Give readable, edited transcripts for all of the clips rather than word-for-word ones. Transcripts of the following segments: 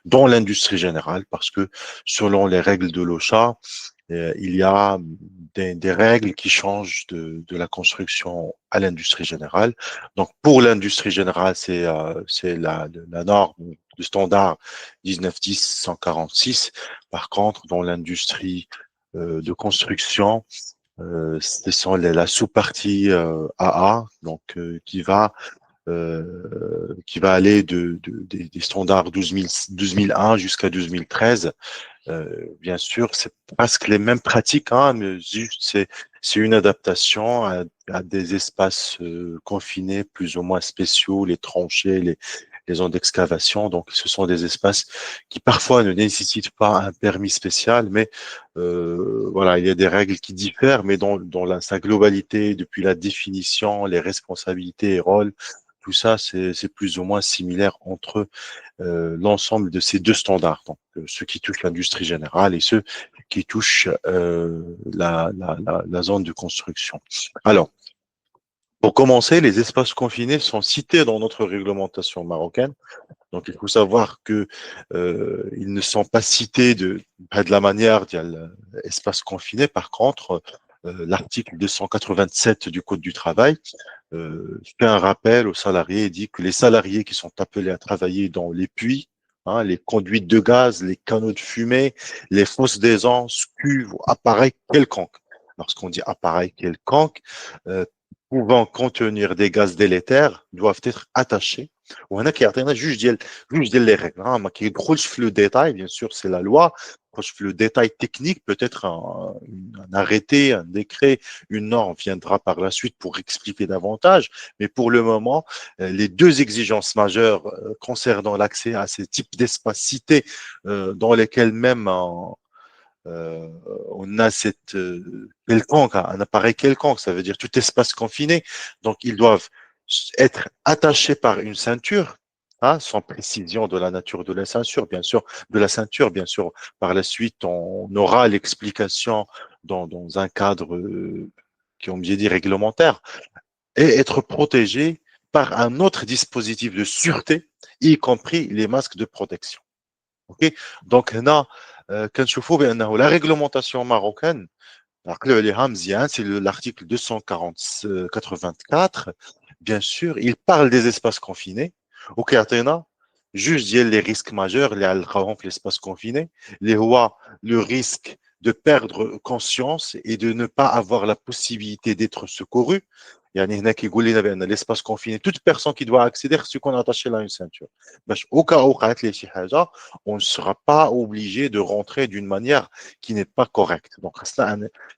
dans l'industrie générale, parce que selon les règles de l'OSHA, il y a des règles qui changent de la construction à l'industrie générale. Donc, pour l'industrie générale, c'est la norme, le standard 1910-146. Par contre, dans l'industrie de construction, ce sont la sous-partie AA, donc qui va aller des standards 12 001 jusqu'à 2013. Bien sûr, c'est presque les mêmes pratiques, hein, mais juste c'est une adaptation à des espaces confinés plus ou moins spéciaux, les tranchées, les zones d'excavation. Donc, ce sont des espaces qui parfois ne nécessitent pas un permis spécial, mais voilà, il y a des règles qui diffèrent, mais dans sa globalité, depuis la définition, les responsabilités et rôles, tout ça, c'est plus ou moins similaire entre l'ensemble de ces deux standards, donc ceux qui touchent l'industrie générale et ceux qui touchent la zone de construction. Alors, pour commencer, les espaces confinés sont cités dans notre réglementation marocaine. Donc, il faut savoir que ils ne sont pas cités pas de la manière espace confiné. Par contre, l'article 287 du Code du travail fait un rappel aux salariés et dit que les salariés qui sont appelés à travailler dans les puits, hein, les conduites de gaz, les canaux de fumée, les fosses d'aisance, cuves ou appareils quelconques. Lorsqu'on dit appareil quelconque, euh, pouvant contenir des gaz délétères, doivent être attachés. وهنا كيعطينا جوج ديال les règles. ما كيدخلش في le détail, bien sûr, c'est la loi. Le détail technique, peut-être un arrêté, un décret, une norme viendra par la suite pour expliquer davantage. Mais pour le moment, les deux exigences majeures concernant l'accès à ces types d'espaces cités dans lesquels même euh, on a cette quelconque, un appareil quelconque, ça veut dire tout espace confiné. Donc, ils doivent être attachés par une ceinture, hein, sans précision de la nature de la ceinture, bien sûr, Par la suite, on aura l'explication dans un cadre qui ont bien dit réglementaire, et être protégé par un autre dispositif de sûreté, y compris les masques de protection. Ok. Donc, هنا كنشوفوا بأنه la réglementation marocaine, c'est l'article 284. Bien sûr, il parle des espaces confinés. Ok, عطينا juge ديال les risques majeurs اللي غنلقاوهم في l'espace confiné, اللي هو le risque de perdre conscience et de ne pas avoir la possibilité d'être secouru. يعني هنا كيقول لنا بأن l'espace confiné, toute personne qui doit accéder, c'est qu'on est attaché là à une ceinture. باش au cas où وقعت ليه شي حاجة, on ne sera pas obligé de rentrer d'une manière qui n'est pas correcte. Donc,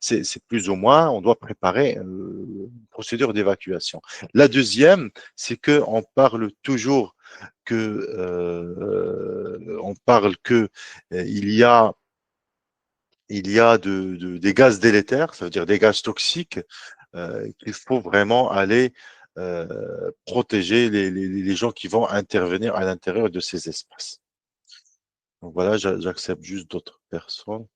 c'est plus ou moins, on doit préparer une procédure d'évacuation. La deuxième, c'est que on parle que il y a des gaz délétères, ça veut dire des gaz toxiques, qu'il faut vraiment aller protéger les gens qui vont intervenir à l'intérieur de ces espaces. Donc voilà, j'accepte juste d'autres personnes.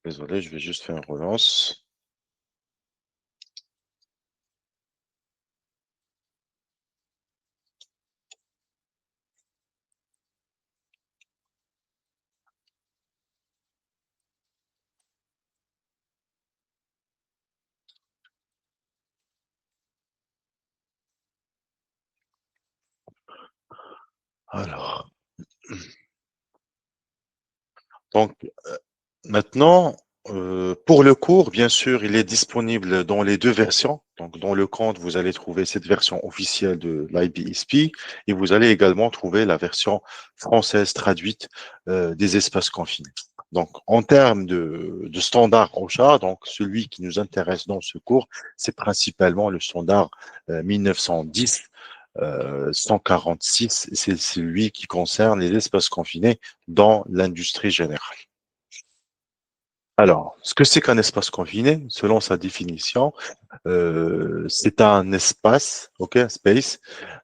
Désolé, je vais juste faire une relance. Alors, donc maintenant, pour le cours, bien sûr, il est disponible dans les deux versions. Donc, dans le compte, vous allez trouver cette version officielle de l'IBSP et vous allez également trouver la version française traduite des espaces confinés. Donc, en termes de standard OSHA, donc celui qui nous intéresse dans ce cours, c'est principalement le standard 1910. 146, c'est celui qui concerne les espaces confinés dans l'industrie générale. Alors, ce que c'est qu'un espace confiné, selon sa définition, c'est un espace, ok, un space,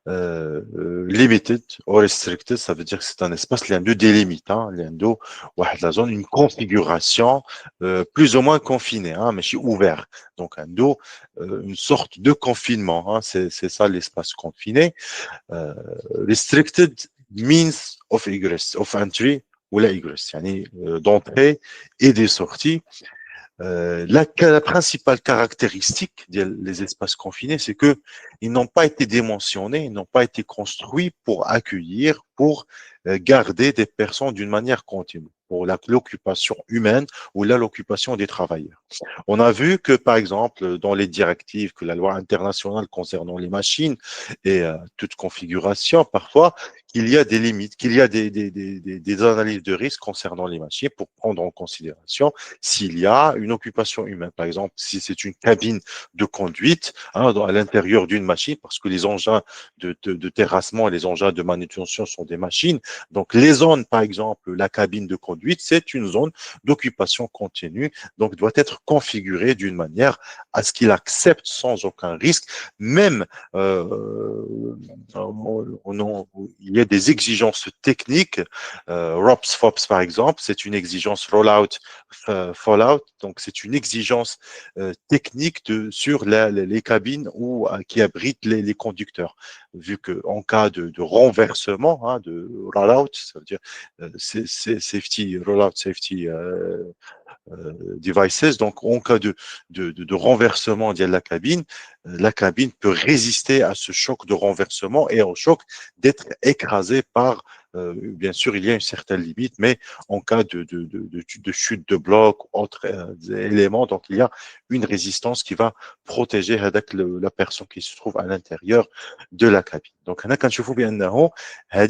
limited ou restricted, ça veut dire que c'est un espace qui a deux délimitant, la zone, une configuration plus ou moins confinée, hein, mais c'est ouvert. Donc, une sorte de confinement, hein, c'est ça l'espace confiné. Euh, restricted means of egress, of entry ou la egress, يعني, d'entrée et des sorties. La principale caractéristique des espaces confinés, c'est que ils n'ont pas été dimensionnés, ils n'ont pas été construits pour accueillir, pour garder des personnes d'une manière continue, pour l'occupation humaine ou l'occupation des travailleurs. On a vu que, par exemple, dans les directives que la loi internationale concernant les machines et toute configuration, parfois, qu'il y a des limites, qu'il y a des analyses de risque concernant les machines pour prendre en considération s'il y a une occupation humaine. Par exemple, si c'est une cabine de conduite hein, à l'intérieur d'une machine, parce que les engins de terrassement et les engins de manutention sont des machines. Donc, les zones, par exemple, la cabine de conduite, c'est une zone d'occupation continue, donc doit être configurée d'une manière à ce qu'il accepte sans aucun risque, même il y a des exigences techniques, ROPS, FOPS par exemple, c'est une exigence rollout Fallout. Donc, c'est une exigence technique sur les cabines qui abritent les conducteurs. Vu qu'en cas de renversement, hein, de rollout, ça veut dire safety, rollout safety devices, donc en cas de renversement de la cabine peut résister à ce choc de renversement et au choc d'être écrasée par bien sûr, il y a une certaine limite, mais en cas de chute de bloc, autres éléments, donc il y a une résistance qui va protéger la personne qui se trouve à l'intérieur de la cabine. Donc, quand je vous bien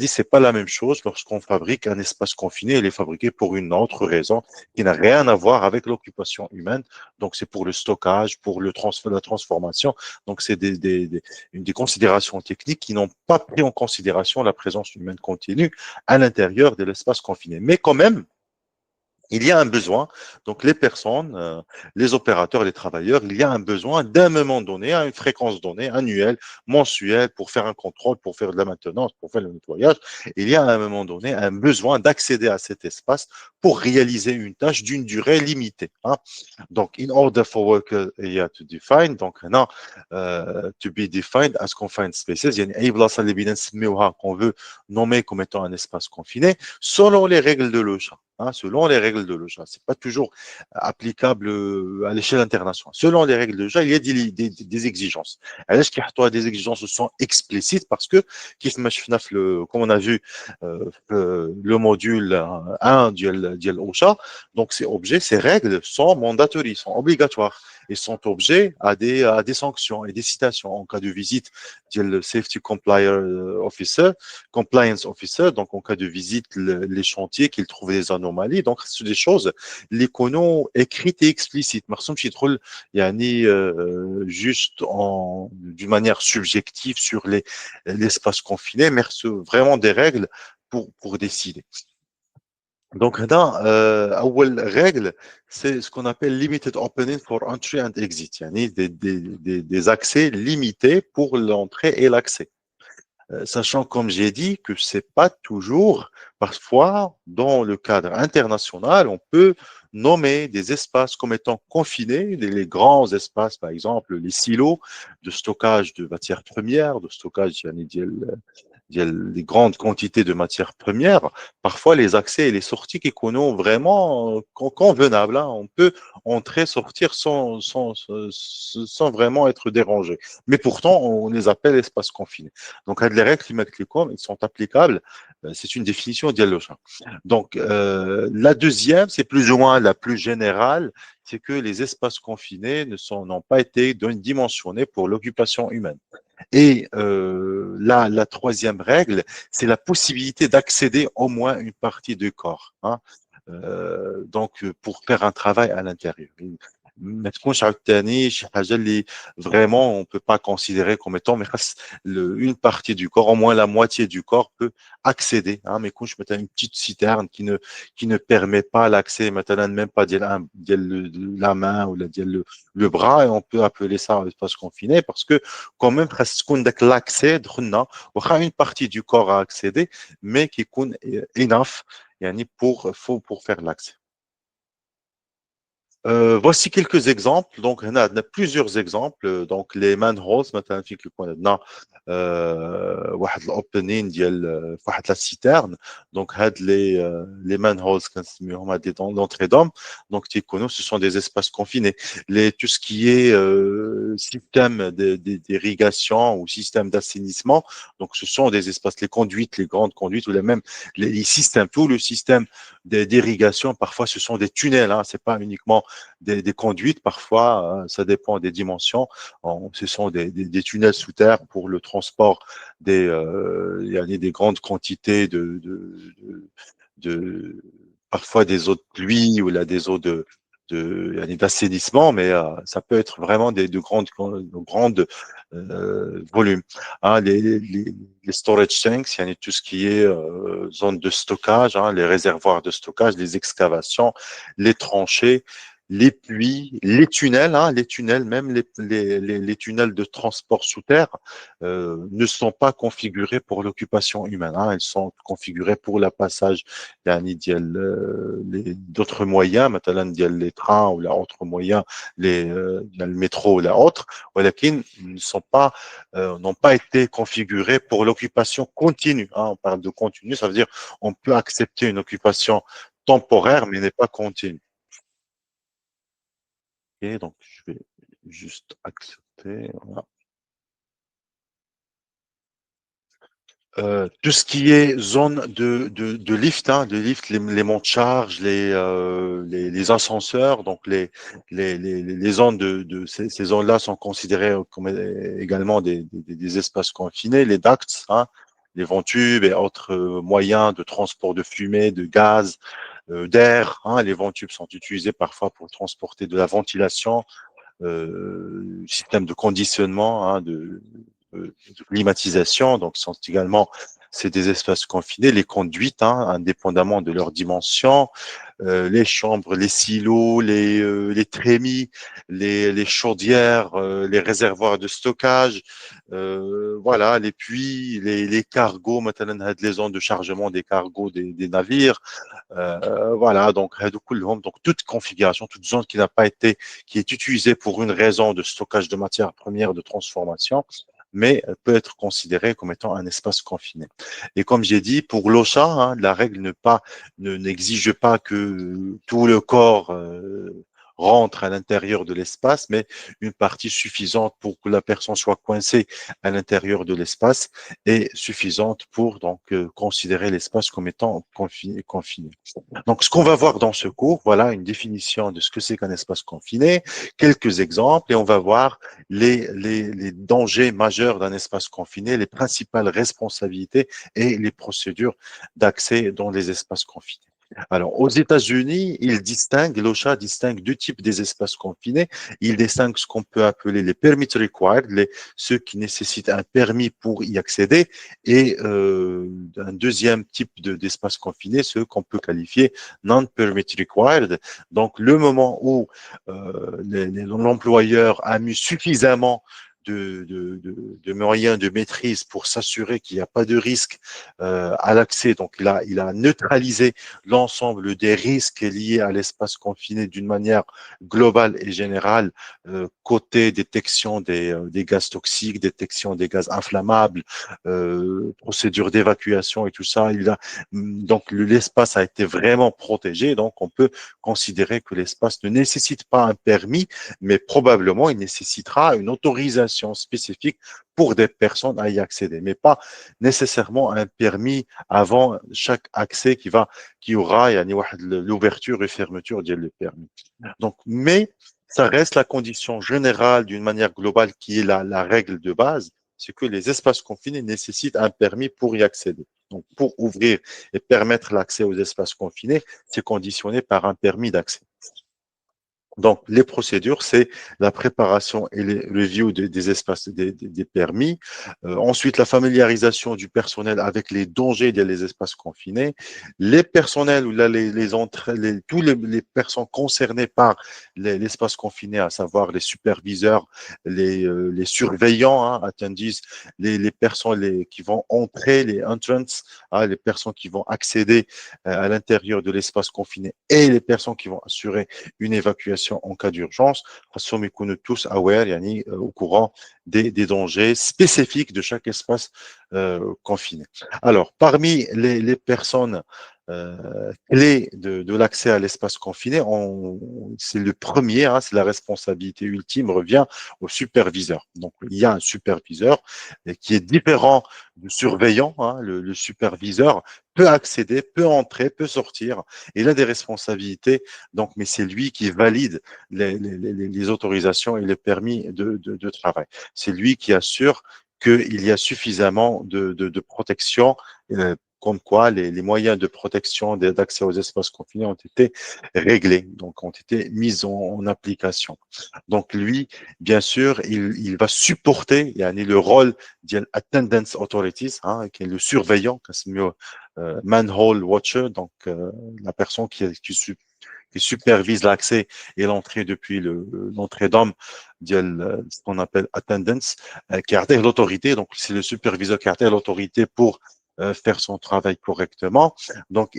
c'est pas la même chose lorsqu'on fabrique un espace confiné, il est fabriqué pour une autre raison qui n'a rien à voir avec l'occupation humaine. Donc, c'est pour le stockage, pour la transformation. Donc, c'est des considérations techniques qui n'ont pas pris en considération la présence humaine continue à l'intérieur de l'espace confiné. Mais quand même, il y a un besoin, donc les personnes, les opérateurs, les travailleurs, il y a un besoin d'un moment donné, à une fréquence donnée, annuelle, mensuelle, pour faire un contrôle, pour faire de la maintenance, pour faire le nettoyage. Il y a à un moment donné un besoin d'accéder à cet espace pour réaliser une tâche d'une durée limitée. Hein. Donc, in order for worker area to define, donc non, to be defined as confined spaces, il y a une place qu'on veut nommer comme étant un espace confiné, selon les règles de l'OSHA. Hein, selon les règles de l'OSHA. Ce n'est pas toujours applicable à l'échelle internationale. Selon les règles de l'OSHA, il y a des exigences. Alors, des exigences sont explicites parce que, comme on a vu le module 1 de l'OSHA, donc ces objets, ces règles sont mandatoires, sont obligatoires et sont objets à des sanctions et des citations en cas de visite du Safety Compliance Officer, donc en cas de visite, les chantiers, qu'ils trouvent des anomalies. Donc, c'est des choses, l'écono écrites et explicites. Il y a ni juste d'une manière subjective sur l'espace confiné, mais c'est vraiment des règles pour décider. Donc, là, la règle, c'est ce qu'on appelle limited opening for entry and exit, yani des accès limités pour l'entrée et l'accès. Sachant, comme j'ai dit, que c'est pas toujours, parfois, dans le cadre international, on peut nommer des espaces comme étant confinés, les grands espaces, par exemple, les silos de stockage de matières premières, de stockage, il y a les grandes quantités de matières premières, parfois les accès et les sorties qui sont vraiment convenables. Hein. On peut entrer, sortir sans vraiment être dérangé. Mais pourtant, on les appelle espaces confinés. Donc, les règles climatiques, ils sont applicables. C'est une définition dialogique. Donc, la deuxième, c'est plus ou moins la plus générale, c'est que les espaces confinés n'ont pas été dimensionnés pour l'occupation humaine. Et la troisième règle, c'est la possibilité d'accéder au moins une partie du corps. Hein. Donc, pour faire un travail à l'intérieur. ما تكونش عاوتاني شي حاجه اللي vraiment on peut pas considérer comme étant mais خاص une partie du corps, au moins la moitié du corps peut accéder hein, ما يكونش مثلا une petite citerne qui ne permet pas l'accès مثلا même pas ديال la main ou ديال le bras et on peut appeler ça un espace confiné parce que quand même خاص تكون داك l'accès دخلنا واخا une partie du corps a accédé mais qui يكون enough يعني pour faire l'accès. Voici quelques exemples. Donc, on a plusieurs exemples. Donc, les manholes, مثلا في كيكون عندنا واحد الاوبنين ديال واحد لا citerne. Donc, هاد les manholes كنسميوهم هاد l'entrée d'homme. Donc, تيكونوا ce sont des espaces confinés. Tout ce qui est système d'irrigation ou système d'assainissement, donc ce sont des espaces, les conduites, les grandes conduites ou même les systèmes, tout le système d'irrigation, parfois ce sont des tunnels, hein, c'est pas uniquement des conduites, parfois ça dépend des dimensions. Ce sont des tunnels sous terre pour le transport il y a des grandes quantités de parfois des eaux de pluie ou là des eaux d'assainissement, mais ça peut être vraiment de grandes volumes. Hein, les storage tanks, il y a tout ce qui est zone de stockage, hein, les réservoirs de stockage, les excavations, les tranchées, les puits, les tunnels, même les tunnels de transport sous terre ne sont pas configurés pour l'occupation humaine. Hein, ils sont configurés pour le passage d'autres moyens, مثلا ديال les trains ou autres moyens, le métro ou la autre, ولكن ne sont pas n'ont pas été configurés pour l'occupation continue. Hein, on parle de continu, ça veut dire on peut accepter une occupation temporaire, mais n'est pas continue. Ok, donc je vais juste accepter. Voilà. Tout ce qui est zone de lift, hein, les monts de charge, les ascenseurs, donc les zones ces zones-là sont considérées comme également des espaces confinés, les ducts, hein, les vents tubes et autres moyens de transport de fumée, de gaz, d'air. Hein, les vents tubes sont utilisés parfois pour transporter de la ventilation, système de conditionnement, hein, de climatisation, donc sont également c'est des espaces confinés, les conduites, hein, indépendamment de leur dimension, les chambres, les silos, les trémies, les chaudières, les réservoirs de stockage, voilà, les puits, les cargos, maintenant les zones de chargement des cargos des navires, voilà, donc donc toute configuration, toute zone qui est utilisée pour une raison de stockage de matières premières, de transformation, mais peut être considérée comme étant un espace confiné. Et comme j'ai dit, pour l'OSHA, hein, la règle n'exige pas que tout le corps rentre à l'intérieur de l'espace, mais une partie suffisante pour que la personne soit coincée à l'intérieur de l'espace est suffisante pour donc considérer l'espace comme étant confiné. Donc, ce qu'on va voir dans ce cours, voilà une définition de ce que c'est qu'un espace confiné, quelques exemples, et on va voir les dangers majeurs d'un espace confiné, les principales responsabilités et les procédures d'accès dans les espaces confinés. Alors, aux États-Unis, l'OSHA distingue deux types des espaces confinés. Il distingue ce qu'on peut appeler les permit required, ceux qui nécessitent un permis pour y accéder, et un deuxième type d'espace confiné, ceux qu'on peut qualifier non-permit required. Donc, le moment où l'employeur a mis suffisamment de moyens de maîtrise pour s'assurer qu'il n'y a pas de risque à l'accès. Donc, il a neutralisé l'ensemble des risques liés à l'espace confiné d'une manière globale et générale, côté détection des gaz toxiques, détection des gaz inflammables, procédure d'évacuation et tout ça. Donc, l'espace a été vraiment protégé. Donc, on peut considérer que l'espace ne nécessite pas un permis, mais probablement il nécessitera une autorisation spécifique pour des personnes à y accéder, mais pas nécessairement un permis avant chaque accès qui aura l'ouverture et fermeture du permis. Donc, mais ça reste la condition générale d'une manière globale qui est la règle de base, c'est que les espaces confinés nécessitent un permis pour y accéder. Donc, pour ouvrir et permettre l'accès aux espaces confinés, c'est conditionné par un permis d'accès. Donc, les procédures, c'est la préparation et le review des espaces des permis. Ensuite, la familiarisation du personnel avec les dangers des espaces confinés. Les personnels, ou là, tous les personnes concernées par l'espace confiné, à savoir les superviseurs, les surveillants, hein, attendees, les personnes qui vont entrer, les entrants, hein, les personnes qui vont accéder à l'intérieur de l'espace confiné et les personnes qui vont assurer une évacuation en cas d'urgence. خاصهم يكونوا tous aware, يعني, au courant des dangers spécifiques de chaque espace confiné. Alors, parmi les personnes clés de l'accès à l'espace confiné, c'est le premier, hein, c'est la responsabilité ultime, revient au superviseur. Donc, il y a un superviseur qui est différent du surveillant, hein, le superviseur peut accéder, peut entrer, peut sortir. Il a des responsabilités, donc, mais c'est lui qui valide les autorisations et les permis de travail. C'est lui qui assure qu'il y a suffisamment de protection, comme quoi les moyens de protection d'accès aux espaces confinés ont été réglés, donc ont été mis en application. Donc lui, bien sûr, il va supporter le rôle de attendance authorities, hein, qui est le surveillant, c'est mieux manhole watcher, donc la personne qui supervise l'accès et l'entrée depuis l'entrée d'homme, ce qu'on appelle attendance, qui a l'autorité, donc c'est le superviseur qui a l'autorité pour faire son travail correctement. Donc,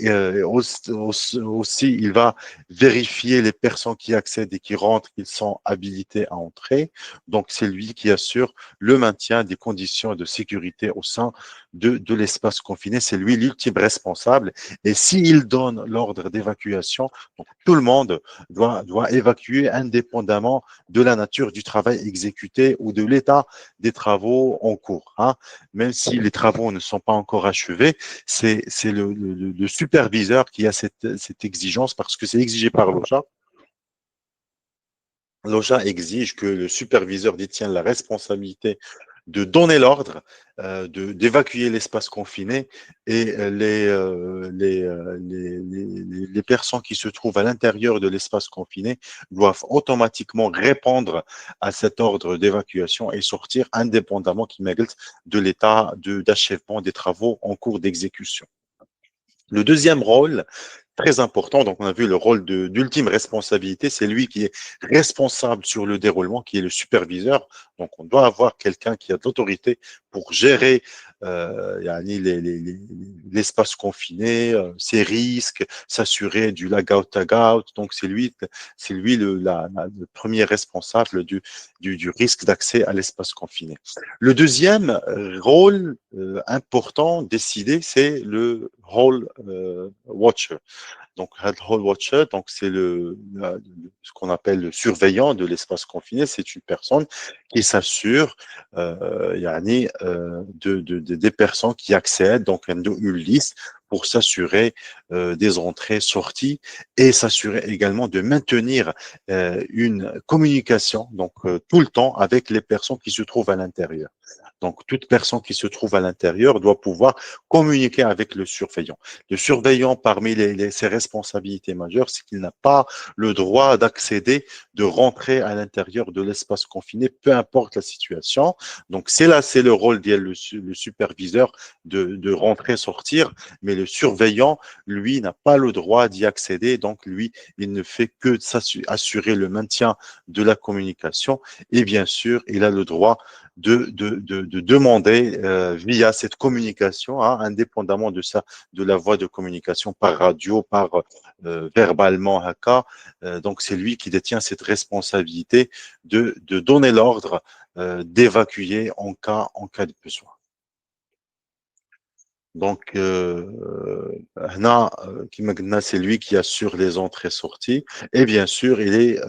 aussi, il va vérifier les personnes qui accèdent et qui rentrent, qu'ils sont habilités à entrer. Donc, c'est lui qui assure le maintien des conditions de sécurité au sein de l'espace confiné. C'est lui l'ultime responsable. Et s'il donne l'ordre d'évacuation, donc tout le monde doit évacuer indépendamment de la nature du travail exécuté ou de l'état des travaux en cours, hein. Même si les travaux ne sont pas encore achevés, c'est le superviseur qui a cette exigence parce que c'est exigé par l'OSHA. L'OSHA exige que le superviseur détienne la responsabilité de donner l'ordre, d'évacuer l'espace confiné et les personnes qui se trouvent à l'intérieur de l'espace confiné doivent automatiquement répondre à cet ordre d'évacuation et sortir indépendamment de l'état d'achèvement des travaux en cours d'exécution. Le deuxième rôle, très important, donc on a vu le rôle d'ultime responsabilité, c'est lui qui est responsable sur le déroulement, qui est le superviseur. Donc on doit avoir quelqu'un qui a de l'autorité pour gérer l'espace confiné, ses risques, s'assurer du lag-out, donc c'est lui le premier responsable du risque d'accès à l'espace confiné. Le deuxième rôle important décidé, c'est le rôle watcher. Donc, Hall Watcher, donc c'est ce qu'on appelle le surveillant de l'espace confiné. C'est une personne qui s'assure des personnes qui accèdent, donc une liste pour s'assurer des entrées, sorties et s'assurer également de maintenir une communication donc tout le temps avec les personnes qui se trouvent à l'intérieur. Donc, toute personne qui se trouve à l'intérieur doit pouvoir communiquer avec le surveillant. Le surveillant, parmi ses responsabilités majeures, c'est qu'il n'a pas le droit d'accéder, de rentrer à l'intérieur de l'espace confiné, peu importe la situation. Donc, c'est le rôle le superviseur de rentrer, sortir, mais le surveillant, lui, n'a pas le droit d'y accéder. Donc, lui, il ne fait que assurer le maintien de la communication et bien sûr, il a le droit de demander via cette communication, hein, indépendamment de la voie de communication par radio, par verbalement, haka. Donc c'est lui qui détient cette responsabilité de donner l'ordre d'évacuer en cas de besoin. Donc, c'est lui qui assure les entrées-sorties. Et bien sûr, il est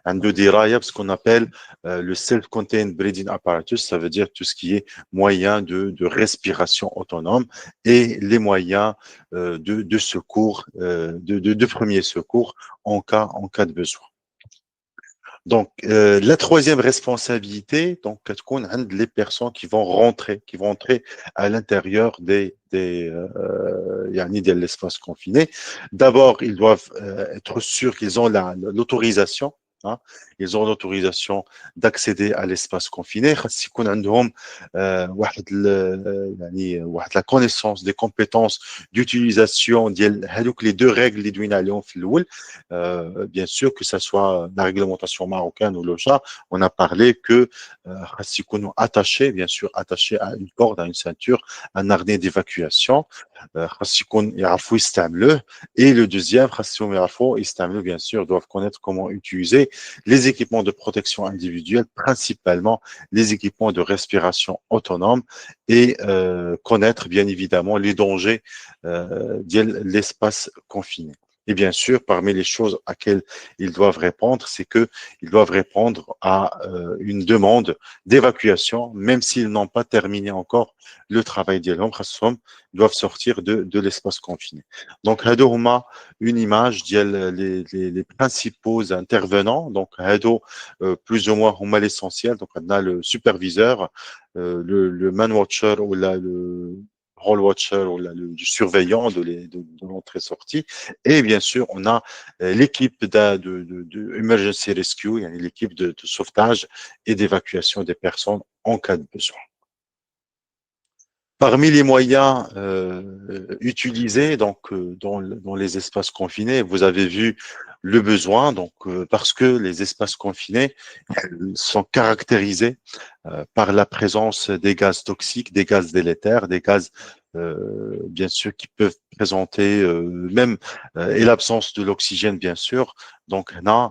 un de diraaya, ce qu'on appelle le self-contained breathing apparatus. Ça veut dire tout ce qui est moyen de respiration autonome et les moyens de secours, de premier secours en cas de besoin. Donc, la troisième responsabilité, donc, تكون عند les personnes qui vont rentrer à l'intérieur يعني de l'espace confiné. D'abord, ils doivent être sûrs qu'ils ont l'autorisation. Hein, ils ont l'autorisation d'accéder à l'espace confiné. خاص يكون عندهم واحد la connaissance des compétences d'utilisation ديال هذوك les deux règles اللي دوينا عليهم في الاول. Bien sûr, que ce soit la réglementation marocaine ou le chat, on a parlé que attaché, bien sûr, attaché à une corde, à une ceinture, un harnais d'évacuation, et le deuxième, bien sûr, doivent connaître comment utiliser les équipements de protection individuelle, principalement les équipements de respiration autonome et connaître bien évidemment les dangers de l'espace confiné. Et bien sûr, parmi les choses à quelles ils doivent répondre, c'est qu'ils doivent répondre à une demande d'évacuation, même s'ils n'ont pas terminé encore le travail d'Yelhom, ils doivent sortir de l'espace confiné. Donc, هادو هما une image ديال les principaux intervenants. Donc, هادو plus ou moins هما l'essentiel. Donc, on a le superviseur, le man watcher ou le role watcher ou le surveillant de l'entrée-sortie. Et bien sûr, on a l'équipe de emergency rescue, l'équipe de sauvetage et d'évacuation des personnes en cas de besoin. Parmi les moyens utilisés donc dans les espaces confinés, vous avez vu le besoin, donc parce que les espaces confinés sont caractérisés par la présence des gaz toxiques, des gaz délétères, des gaz bien sûr qui peuvent présenter même et l'absence de l'oxygène bien sûr. Donc là,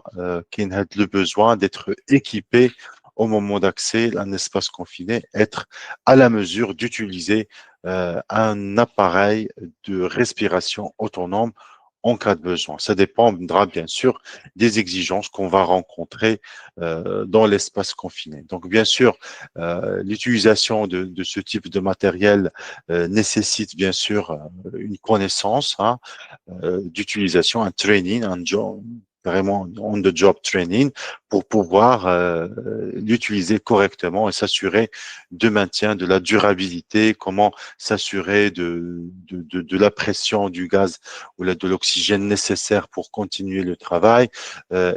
qui a le besoin d'être équipé au moment d'accès à un espace confiné, être à la mesure d'utiliser un appareil de respiration autonome en cas de besoin. Ça dépendra bien sûr des exigences qu'on va rencontrer dans l'espace confiné. Donc bien sûr, l'utilisation de ce type de matériel nécessite bien sûr une connaissance d'utilisation, un training, un job, vraiment on the job training pour pouvoir l'utiliser correctement et s'assurer de maintien de la durabilité, comment s'assurer de la pression du gaz ou de l'oxygène nécessaire pour continuer le travail,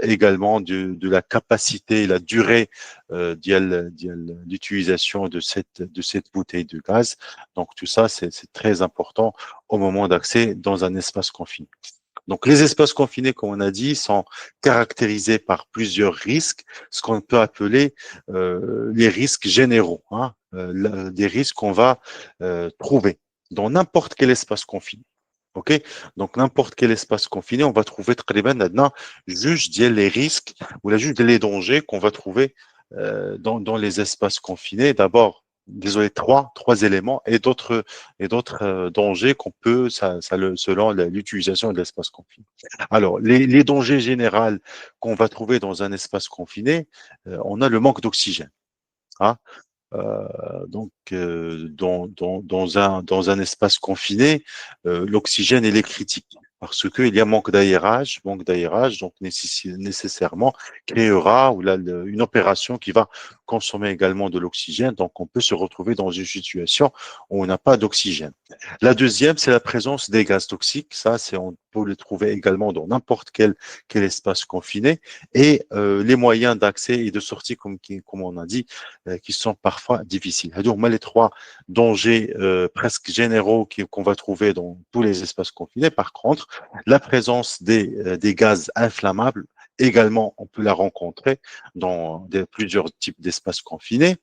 également de la capacité et la durée l'utilisation de cette bouteille de gaz. Donc tout ça, c'est très important au moment d'accès dans un espace confiné. Donc, les espaces confinés, comme on a dit, sont caractérisés par plusieurs risques, ce qu'on peut appeler les risques généraux, des risques qu'on va trouver dans n'importe quel espace confiné. OK? Donc, n'importe quel espace confiné, on va trouver تقريبا عندنا juge ديال les risques ou la juge les dangers qu'on va trouver dans les espaces confinés. D'abord, désolé, trois éléments et d'autres dangers qu'on peut, selon l'utilisation de l'espace confiné. Alors, les dangers généraux qu'on va trouver dans un espace confiné, on a le manque d'oxygène. Hein. Donc, dans un espace confiné, l'oxygène il est critique parce qu'il y a manque d'aérage, donc nécessairement créera une opération qui va consommer également de l'oxygène. Donc, on peut se retrouver dans une situation où on n'a pas d'oxygène. La deuxième, c'est la présence des gaz toxiques. Ça, on peut le trouver également dans n'importe quel espace confiné. Et les moyens d'accès et de sortie, comme on a dit, qui sont parfois difficiles. Donc, les trois dangers presque généraux qu'on va trouver dans tous les espaces confinés. Par contre, la présence des gaz inflammables, également, on peut la rencontrer dans plusieurs types d'espaces confinés.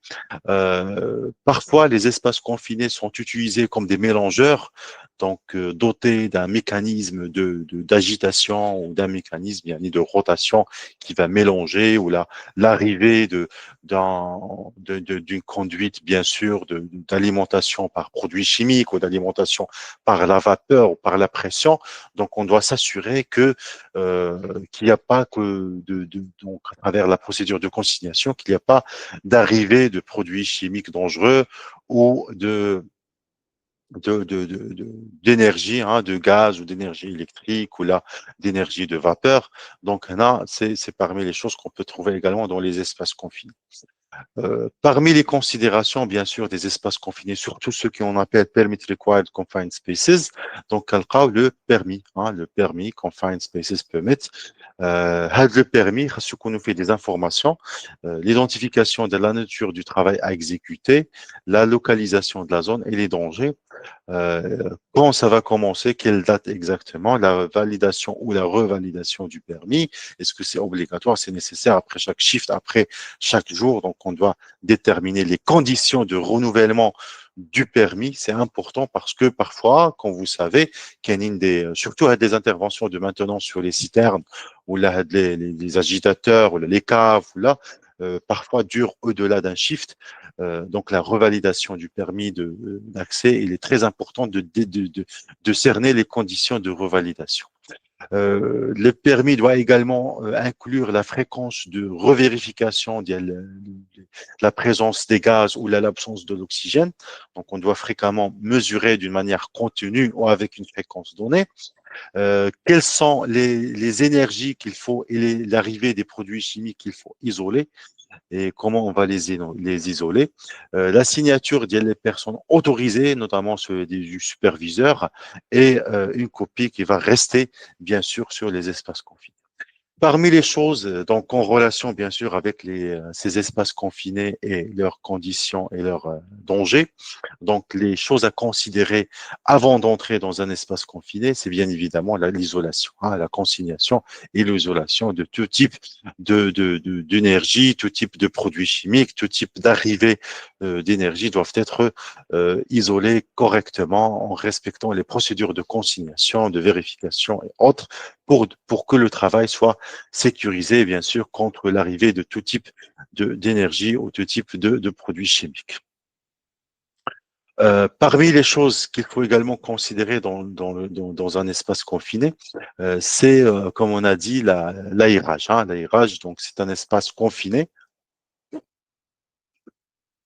Parfois, les espaces confinés sont utilisés comme des mélangeurs, donc dotés d'un mécanisme d'agitation ou d'un mécanisme de rotation qui va mélanger ou l'arrivée d'une conduite, bien sûr, d'alimentation par produits chimiques ou d'alimentation par la vapeur ou par la pression. Donc, on doit s'assurer qu'il n'y a pas donc, à travers la procédure de consignation, qu'il n'y a pas d'arrivée de produits chimiques dangereux ou d'énergie, hein, de gaz ou d'énergie électrique ou là d'énergie de vapeur. Donc là, c'est parmi les choses qu'on peut trouver également dans les espaces confinés. Parmi les considérations, bien sûr, des espaces confinés, surtout ceux qu'on appelle Permit Required Confined Spaces, donc le permis Confined Spaces Permit, le permis, ce qu'on nous fait des informations, l'identification de la nature du travail à exécuter, la localisation de la zone et les dangers, quand ça va commencer, quelle date exactement, la validation ou la revalidation du permis, est-ce que c'est obligatoire, c'est nécessaire après chaque shift, après chaque jour, donc on doit déterminer les conditions de renouvellement du permis, c'est important parce que parfois, quand vous savez qu'il y a surtout à des interventions de maintenance sur les citernes ou là, les agitateurs ou les caves ou là, parfois durent au-delà d'un shift. Donc la revalidation du permis d'accès, il est très important de cerner les conditions de revalidation. Le permis doit également inclure la fréquence de revérification de la présence des gaz ou l'absence de l'oxygène. Donc, on doit fréquemment mesurer d'une manière continue ou avec une fréquence donnée. Quelles sont les énergies qu'il faut et l'arrivée des produits chimiques qu'il faut isoler et comment on va les isoler. La signature des personnes autorisées, notamment ceux du superviseur, et une copie qui va rester, bien sûr, sur les espaces confinés. Parmi les choses, donc en relation bien sûr avec ces espaces confinés et leurs conditions et leurs dangers, donc les choses à considérer avant d'entrer dans un espace confiné, c'est bien évidemment l'isolation, hein, la consignation et l'isolation de tout type d'énergie, tout type de produits chimiques, tout type d'arrivée d'énergie doivent être isolés correctement en respectant les procédures de consignation, de vérification et autres pour que le travail soit sécurisé, bien sûr, contre l'arrivée de tout type d'énergie ou tout type de produits chimiques. Parmi les choses qu'il faut également considérer dans un espace confiné, c'est, comme on a dit, l'aérage. Hein. L'aérage, donc, c'est un espace confiné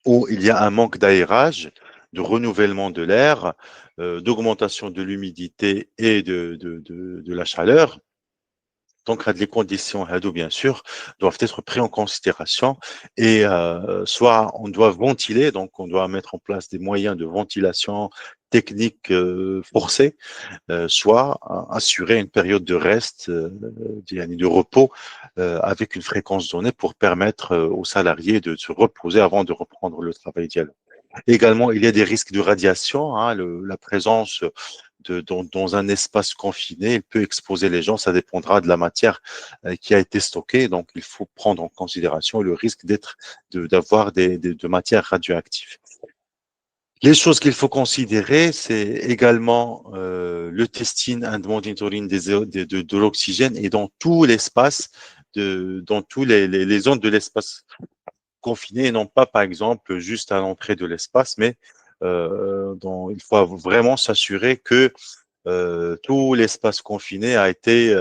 où il y a un manque d'aérage, de renouvellement de l'air, d'augmentation de l'humidité et de la chaleur. Donc, les conditions HADO, bien sûr, doivent être prises en considération et soit on doit ventiler, donc on doit mettre en place des moyens de ventilation technique forcés, soit assurer une période de reste, de repos avec une fréquence donnée pour permettre aux salariés de se reposer avant de reprendre le travail dialogue. Également, il y a des risques de radiation, hein, la présence dans un espace confiné, il peut exposer les gens, ça dépendra de la matière qui a été stockée, donc il faut prendre en considération le risque d'avoir de matières radioactives. Les choses qu'il faut considérer, c'est également le testing and monitoring de l'oxygène et dans tout l'espace, dans tous les zones de l'espace confiné, et non pas par exemple juste à l'entrée de l'espace, mais il faut vraiment s'assurer que tout l'espace confiné a été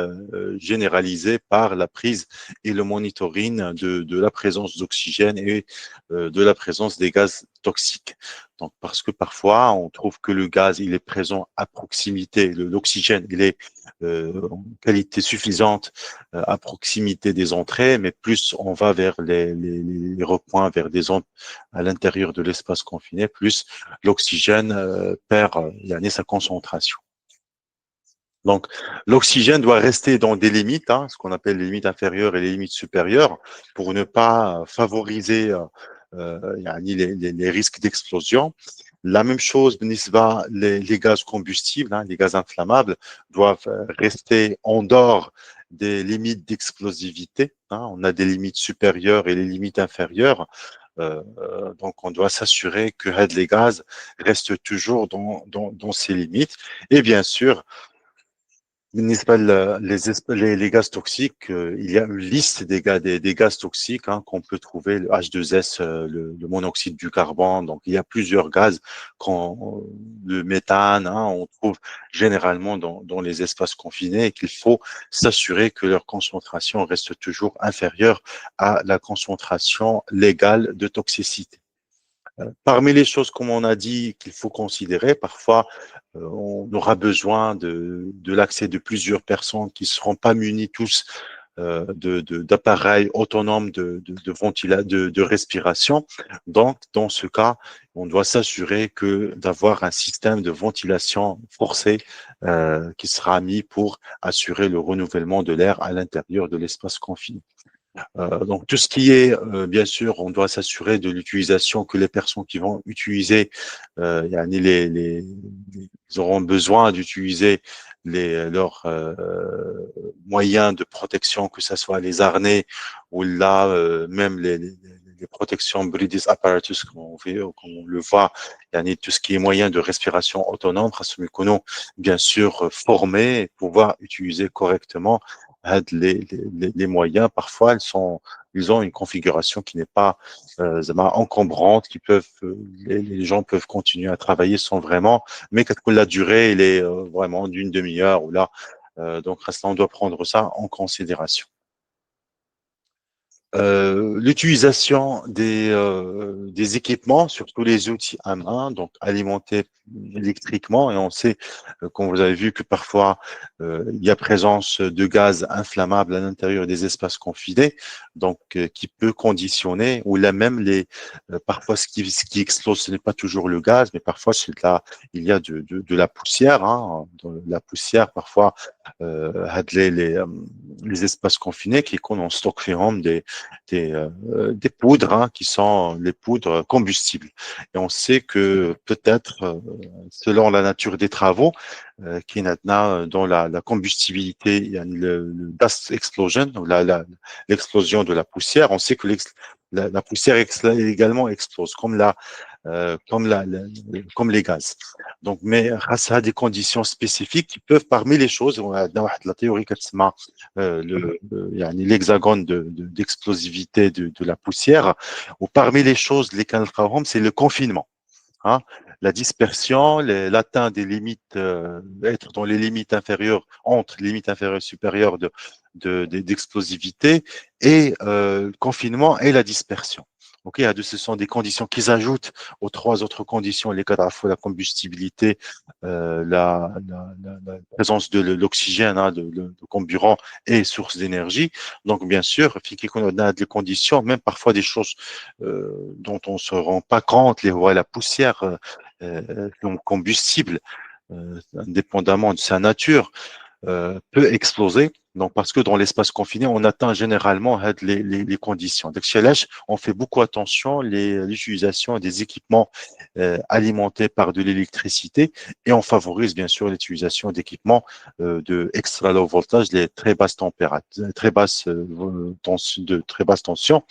généralisé par la prise et le monitoring de la présence d'oxygène et de la présence des gaz toxiques. Donc, parce que parfois, on trouve que le gaz, il est présent à proximité, l'oxygène, il est en qualité suffisante à proximité des entrées, mais plus on va vers les recoins, vers des zones à l'intérieur de l'espace confiné, plus l'oxygène perd sa concentration. Donc, l'oxygène doit rester dans des limites, hein, ce qu'on appelle les limites inférieures et les limites supérieures, pour ne pas favoriser les risques d'explosion. La même chose, les gaz combustibles, hein, les gaz inflammables, doivent rester en dehors des limites d'explosivité. Hein. On a des limites supérieures et les limites inférieures. Donc, on doit s'assurer que les gaz restent toujours dans ces limites. Et bien sûr, les gaz toxiques, il y a une liste des gaz toxiques hein, qu'on peut trouver, le H2S, le monoxyde du carbone. Donc, il y a plusieurs gaz, le méthane, hein, on trouve généralement dans les espaces confinés et qu'il faut s'assurer que leur concentration reste toujours inférieure à la concentration légale de toxicité. Parmi les choses, comme on a dit, qu'il faut considérer, parfois, on aura besoin de l'accès de plusieurs personnes qui ne seront pas munis tous d'appareils autonomes de respiration. Donc, dans ce cas, on doit s'assurer que d'avoir un système de ventilation forcé qui sera mis pour assurer le renouvellement de l'air à l'intérieur de l'espace confiné. Donc tout ce qui est, bien sûr, on doit s'assurer de l'utilisation que les personnes qui vont utiliser, yani ils auront besoin d'utiliser leurs moyens de protection, que ce soit les harnais ou là même les protections breathing apparatus, comme on le voit, yani tout ce qui est moyen de respiration autonome, bien sûr formés et pouvoir utiliser correctement les moyens, parfois, ils ont une configuration qui n'est pas encombrante, les gens peuvent continuer à travailler sans vraiment, mais que la durée, elle est vraiment d'une demi-heure ou là. Donc, on doit prendre ça en considération. L'utilisation des équipements, surtout les outils à main, donc alimentés électriquement, et on sait, comme vous avez vu, que parfois il y a présence de gaz inflammables à l'intérieur des espaces confinés, donc qui peut conditionner, ou là même parfois ce qui explose, ce n'est pas toujours le gaz, mais parfois il y a de la poussière, hein, de la poussière parfois les espaces confinés qui qu'on en stock des poudres qui sont les poudres combustibles. Et on sait que peut-être, selon la nature des travaux, qui est maintenant dans la combustibilité, il y a le dust explosion, l'explosion de la poussière. On sait que la poussière également explose, comme les gaz. Donc, mais grâce à des conditions spécifiques qui peuvent, parmi les choses, on a la théorie qui s'appelle يعني l'hexagone d'explosivité de la poussière, ou parmi les choses, c'est le confinement. Hein, la dispersion, l'atteinte des limites, être dans les limites inférieures, entre les limites inférieures et supérieures d'explosivité, et le confinement et la dispersion. Ok, ce sont des conditions qui s'ajoutent aux trois autres conditions, les quatre à la fois la combustibilité, la présence de l'oxygène, hein, de comburant et source d'énergie. Donc, bien sûr, on a des conditions, même parfois des choses dont on ne se rend pas compte, la poussière combustible, indépendamment de sa nature, peut exploser. Donc, parce que dans l'espace confiné, on atteint généralement les conditions. Donc, chez l'âge, on fait beaucoup attention à l'utilisation des équipements alimentés par de l'électricité et on favorise bien sûr l'utilisation d'équipements de extra low voltage, les très basses températures, de très basse tension,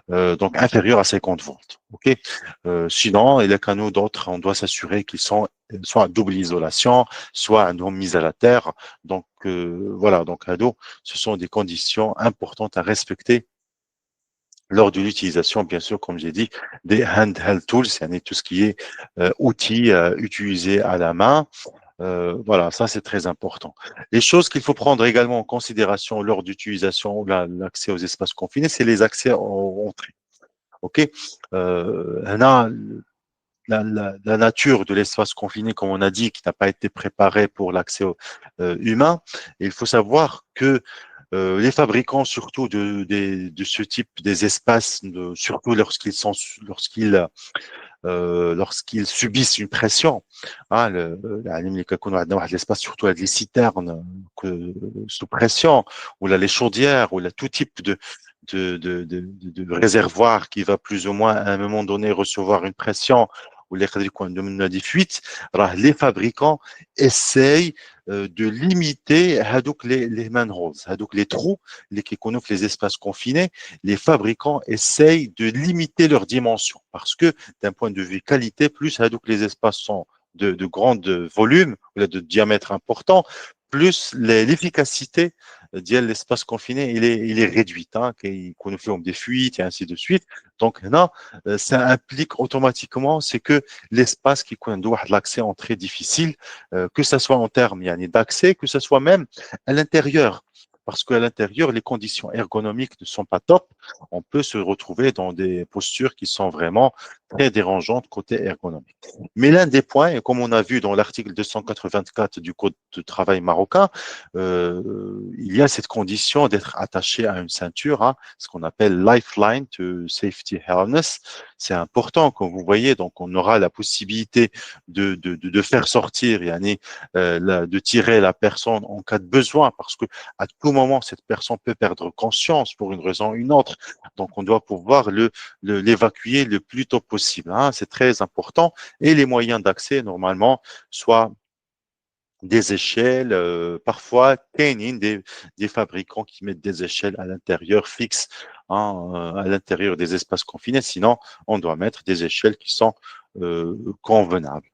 donc inférieur à 50 volts. Ok. Sinon, et les canaux d'autres, on doit s'assurer qu'ils sont soit à double isolation, soit à non mise à la terre. Donc voilà, donc ce sont des conditions importantes à respecter lors de l'utilisation, bien sûr, comme j'ai dit, des handheld tools, c'est tout ce qui est outils utilisés à la main. Voilà, ça c'est très important. Les choses qu'il faut prendre également en considération lors d'utilisation ou l'accès aux espaces confinés, c'est les accès aux entrées. OK. Là, la nature de l'espace confiné, comme on a dit, qui n'a pas été préparé pour l'accès humain. Et il faut savoir que les fabricants, surtout de ce type des espaces, surtout lorsqu'ils subissent une pression, hein, l'espace, surtout avec les citernes sous pression, ou là, les chaudières, ou là, tout type de réservoir qui va plus ou moins à un moment donné recevoir une pression ou des fuites, les fabricants essayent de limiter les manholes, les trous, qui connaissent les espaces confinés. Les fabricants essayent de limiter leurs dimensions parce que d'un point de vue qualité, plus les espaces sont de grand volume, ou de diamètre important, plus l'efficacité de l'espace confiné, il est réduite, hein, qu'on nous fait des fuites et ainsi de suite. Donc là, ça implique automatiquement, c'est que l'espace qui doit l'accès en très difficile, que ce soit en termes d'accès, que ce soit même à l'intérieur. Parce qu'à l'intérieur, les conditions ergonomiques ne sont pas top. On peut se retrouver dans des postures qui sont vraiment très dérangeante côté ergonomique. Mais l'un des points, et comme on a vu dans l'article 284 du Code de travail marocain, il y a cette condition d'être attaché à une ceinture, hein, ce qu'on appelle lifeline to safety harness. C'est important, comme vous voyez, donc on aura la possibilité de faire sortir, yani, de tirer la personne en cas de besoin, parce que à tout moment, cette personne peut perdre conscience pour une raison ou une autre. Donc, on doit pouvoir l'évacuer le plus tôt possible, hein. C'est très important. Et les moyens d'accès, normalement, soit des échelles, parfois caning, des fabricants qui mettent des échelles à l'intérieur fixes, hein, à l'intérieur des espaces confinés. Sinon, on doit mettre des échelles qui sont convenables.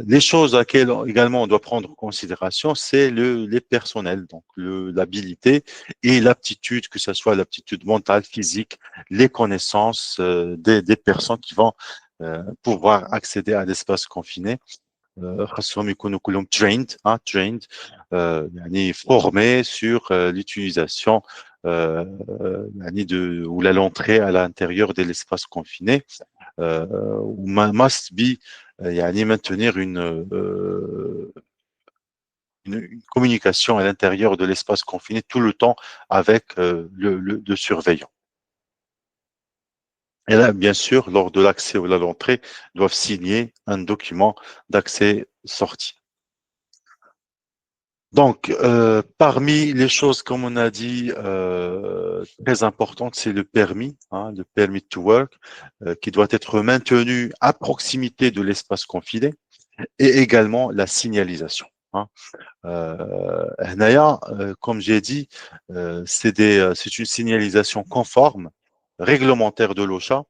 Les choses à laquelle également on doit prendre en considération, c'est les personnels, donc l'habilité et l'aptitude, que ce soit l'aptitude mentale, physique, les connaissances des personnes qui vont pouvoir accéder à l'espace confiné. خاصهم يكونوا كلهم trained, hein, trained, يعني formés sur l'utilisation يعني ou l'entrée à l'intérieur de l'espace confiné. Ou must be يعني maintenir une communication à l'intérieur de l'espace confiné tout le temps avec le surveillant. Et là, bien sûr, lors de l'accès ou de l'entrée, doivent signer un document d'accès-sortie. Donc, parmi les choses, comme on a dit, très importantes, c'est le permis, hein, le permis to work, qui doit être maintenu à proximité de l'espace confiné, et également la signalisation, hein. هنايا, comme j'ai dit, c'est une signalisation conforme, réglementaire de l'OSHA,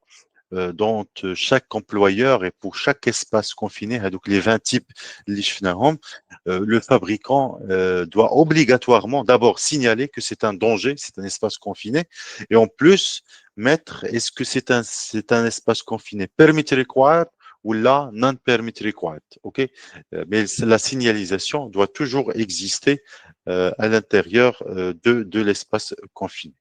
dont chaque employeur et pour chaque espace confiné, donc les 20 types, le fabricant doit obligatoirement d'abord signaler que c'est un danger, c'est un espace confiné, et en plus mettre est-ce que c'est un espace confiné permit required ou là non permit required, ok? Mais la signalisation doit toujours exister à l'intérieur de l'espace confiné.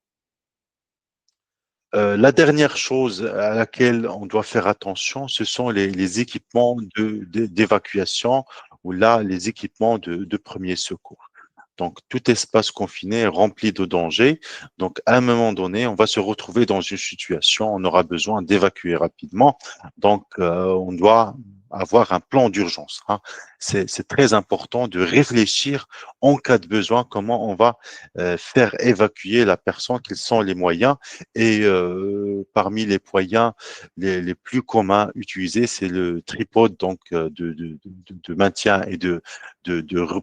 La dernière chose à laquelle on doit faire attention, ce sont les équipements d'évacuation ou là, les équipements de premier secours. Donc, tout espace confiné est rempli de dangers. Donc, à un moment donné, on va se retrouver dans une situation, on aura besoin d'évacuer rapidement. Donc, on doit avoir un plan d'urgence, hein. C'est très important de réfléchir en cas de besoin, comment on va faire évacuer la personne, quels sont les moyens. Et parmi les moyens les plus communs utilisés, c'est le tripode, donc de maintien et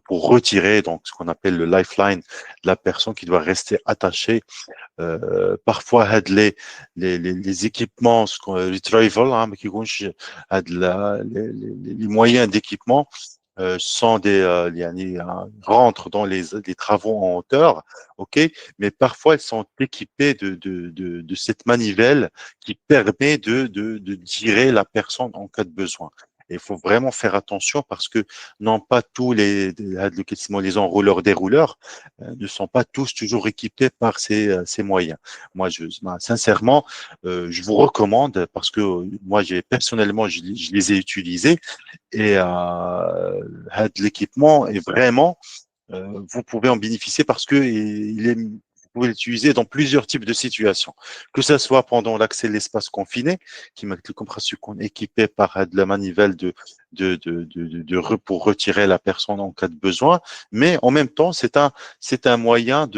pour retirer donc ce qu'on appelle le lifeline, la personne qui doit rester attachée. Parfois les équipements retrieval, hein, mais qui les moyens d'équipement sont rentrent dans les travaux en hauteur, ok, mais parfois ils sont équipés de cette manivelle qui permet de tirer la personne en cas de besoin. Il faut vraiment faire attention parce que non pas tous les enrouleurs dérouleurs ne sont pas tous toujours équipés par ces moyens. Moi, sincèrement, je vous recommande parce que moi, personnellement, je les ai utilisés et l'équipement est vraiment, vous pouvez en bénéficier parce que vous pouvez l'utiliser dans plusieurs types de situations, que ce soit pendant l'accès à l'espace confiné, qui m'a équipé par de la manivelle pour retirer la personne en cas de besoin, mais en même temps, c'est un moyen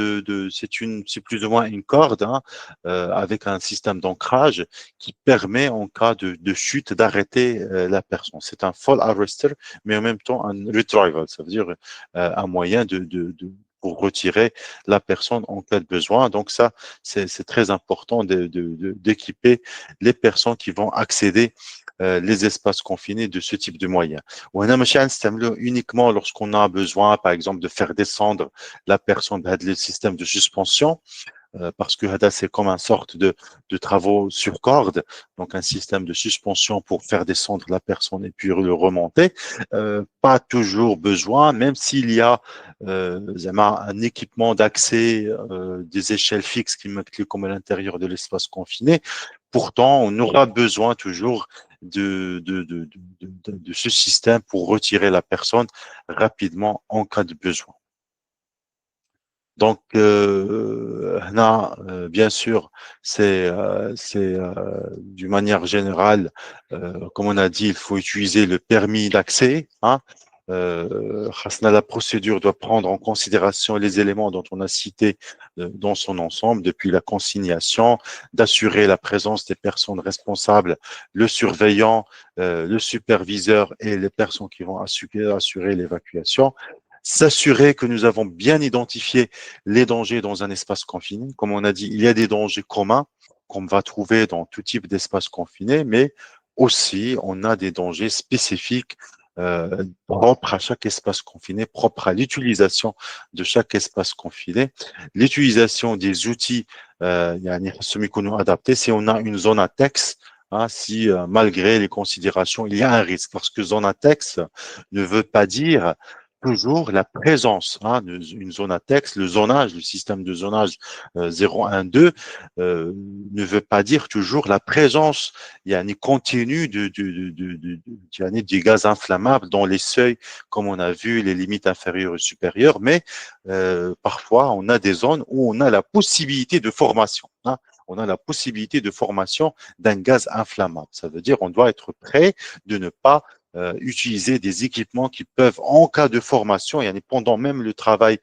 c'est plus ou moins une corde, hein, avec un système d'ancrage qui permet en cas de chute d'arrêter la personne. C'est un fall arrestor, mais en même temps un retrieval, ça veut dire un moyen pour retirer la personne en cas de besoin. Donc ça, c'est très important d'équiper les personnes qui vont accéder les espaces confinés de ce type de moyens. وهنا ماشي غنستعملوه uniquement lorsqu'on a besoin, par exemple, de faire descendre la personne بهذا le système de suspension, parce que c'est comme une sorte de travaux sur corde, donc un système de suspension pour faire descendre la personne et puis le remonter. Pas toujours besoin, même s'il y a un équipement d'accès, des échelles fixes qui mettent comme à l'intérieur de l'espace confiné. Pourtant, on aura besoin toujours de ce système pour retirer la personne rapidement en cas de besoin. Donc, là, bien sûr, d'une manière générale, comme on a dit, il faut utiliser le permis d'accès. Hein. Hasna, la procédure doit prendre en considération les éléments dont on a cité dans son ensemble, depuis la consignation, d'assurer la présence des personnes responsables, le surveillant, le superviseur et les personnes qui vont assurer l'évacuation. S'assurer que nous avons bien identifié les dangers dans un espace confiné. Comme on a dit, il y a des dangers communs qu'on va trouver dans tout type d'espace confiné, mais aussi on a des dangers spécifiques propres à chaque espace confiné, propres à l'utilisation de chaque espace confiné. L'utilisation des outils semi-connu adaptés, si on a une zone à texte, hein, si malgré les considérations, il y a un risque, parce que zone à texte ne veut pas dire toujours la présence, hein, d'une zone à texte, le zonage, le système de zonage 0, 1, 2 ne veut pas dire toujours la présence continue des gaz inflammables dans les seuils, comme on a vu, les limites inférieures et supérieures, mais parfois on a des zones où on a la possibilité de formation. Hein, on a la possibilité de formation d'un gaz inflammable. Ça veut dire on doit être prêt de ne pas utiliser des équipements qui peuvent, en cas de formation, et pendant même le travail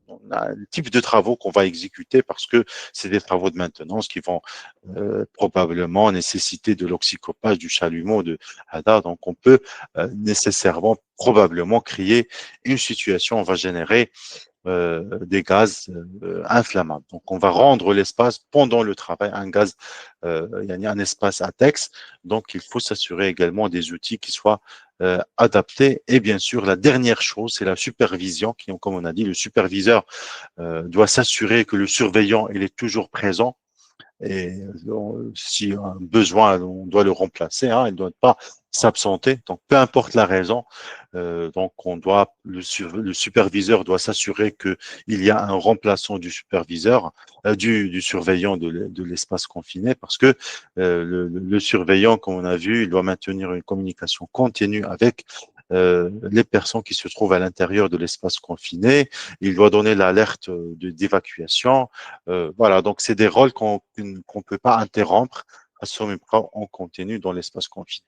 on a le type de travaux qu'on va exécuter parce que c'est des travaux de maintenance qui vont probablement nécessiter de l'oxycopage, du chalumeau, de HADA. Donc, on peut nécessairement, probablement créer une situation, on va générer des gaz inflammables. Donc, on va rendre l'espace pendant le travail il y a un espace à texte. Donc, il faut s'assurer également des outils qui soient adaptés. Et bien sûr, la dernière chose, c'est la supervision. Comme on a dit, le superviseur doit s'assurer que le surveillant il est toujours présent. Et si un besoin, on doit le remplacer. Hein, il ne doit pas s'absenter. Donc, peu importe la raison, donc le superviseur doit s'assurer que il y a un remplaçant du superviseur, du surveillant de l'espace confiné, parce que le surveillant, comme on a vu, il doit maintenir une communication continue avec les personnes qui se trouvent à l'intérieur de l'espace confiné. Il doit donner l'alerte d'évacuation. Voilà, donc c'est des rôles qu'on peut pas interrompre à ce moment en continu dans l'espace confiné.